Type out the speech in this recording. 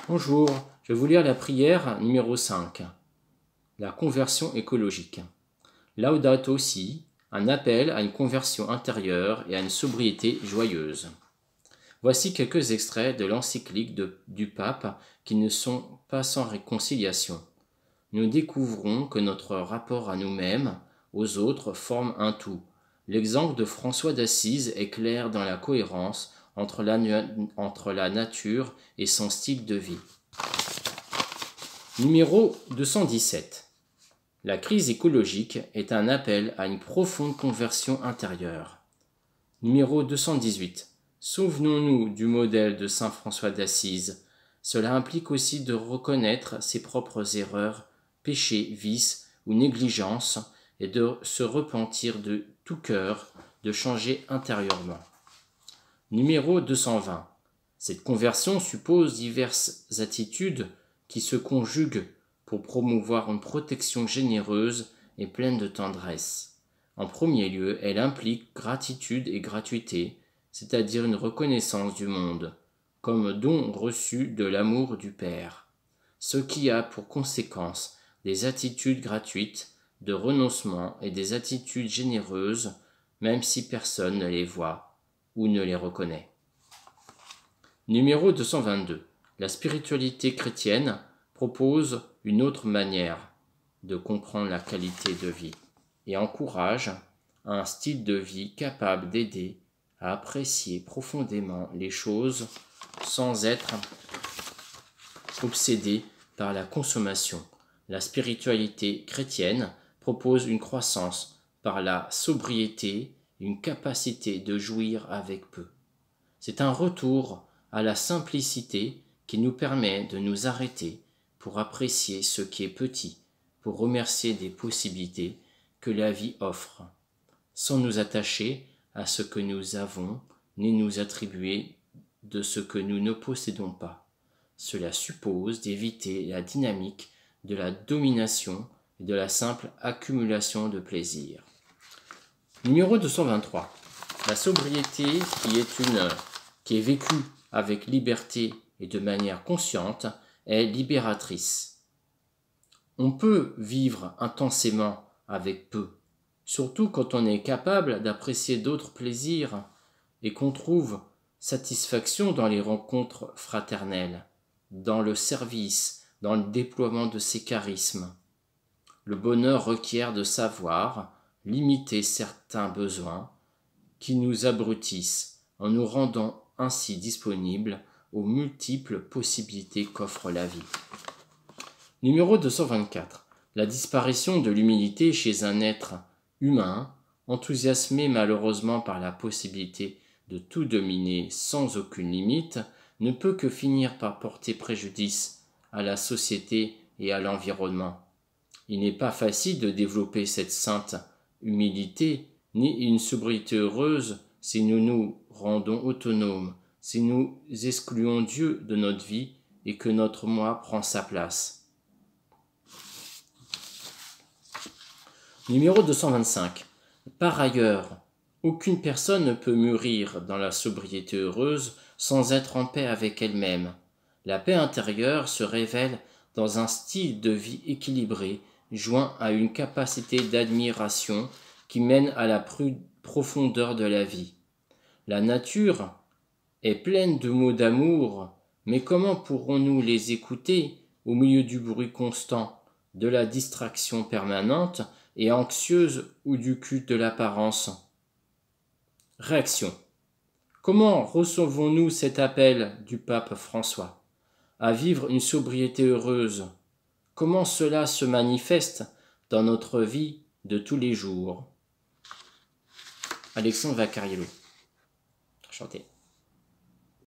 Bonjour, je vais vous lire la prière numéro 5, la conversion écologique. Laudato si, un appel à une conversion intérieure et à une sobriété joyeuse. Voici quelques extraits de l'encyclique du pape qui ne sont pas sans réconciliation. Nous découvrons que notre rapport à nous-mêmes, aux autres, forme un tout. L'exemple de François d'Assise est clair dans la cohérence entre la nature et son style de vie. Numéro 217. La crise écologique est un appel à une profonde conversion intérieure. Numéro 218. Souvenons-nous du modèle de saint François d'Assise. Cela implique aussi de reconnaître ses propres erreurs, péchés, vices ou négligences et de se repentir de tout cœur, de changer intérieurement. Numéro 220. Cette conversion suppose diverses attitudes qui se conjuguent pour promouvoir une protection généreuse et pleine de tendresse. En premier lieu, elle implique gratitude et gratuité, c'est-à-dire une reconnaissance du monde, comme don reçu de l'amour du Père, ce qui a pour conséquence des attitudes gratuites, de renoncement et des attitudes généreuses, même si personne ne les voit ou ne les reconnaît. Numéro 222. La spiritualité chrétienne propose une autre manière de comprendre la qualité de vie et encourage un style de vie capable d'aider à apprécier profondément les choses sans être obsédé par la consommation. La spiritualité chrétienne propose une croissance par la sobriété, une capacité de jouir avec peu. C'est un retour à la simplicité qui nous permet de nous arrêter pour apprécier ce qui est petit, pour remercier des possibilités que la vie offre, sans nous attacher à ce que nous avons, ni nous attribuer de ce que nous ne possédons pas. Cela suppose d'éviter la dynamique de la domination et de la simple accumulation de plaisir. Numéro 223. La sobriété qui est vécue avec liberté et de manière consciente est libératrice. On peut vivre intensément avec peu, surtout quand on est capable d'apprécier d'autres plaisirs et qu'on trouve satisfaction dans les rencontres fraternelles, dans le service, dans le déploiement de ses charismes. Le bonheur requiert de savoir limiter certains besoins qui nous abrutissent en nous rendant ainsi disponibles aux multiples possibilités qu'offre la vie. Numéro 224. La disparition de l'humilité chez un être humain, enthousiasmé malheureusement par la possibilité de tout dominer sans aucune limite, ne peut que finir par porter préjudice à la société et à l'environnement. Il n'est pas facile de développer cette sainte humilité, ni une sobriété heureuse si nous nous rendons autonomes, si nous excluons Dieu de notre vie et que notre moi prend sa place. Numéro 225. Par ailleurs, aucune personne ne peut mûrir dans la sobriété heureuse sans être en paix avec elle-même. La paix intérieure se révèle dans un style de vie équilibré, joint à une capacité d'admiration qui mène à la profondeur de la vie. La nature est pleine de mots d'amour, mais comment pourrons-nous les écouter au milieu du bruit constant, de la distraction permanente et anxieuse ou du culte de l'apparence? Réaction. Comment recevons-nous cet appel du pape François à vivre une sobriété heureuse? Comment cela se manifeste dans notre vie de tous les jours? Alexandre Vacariello. Chanté.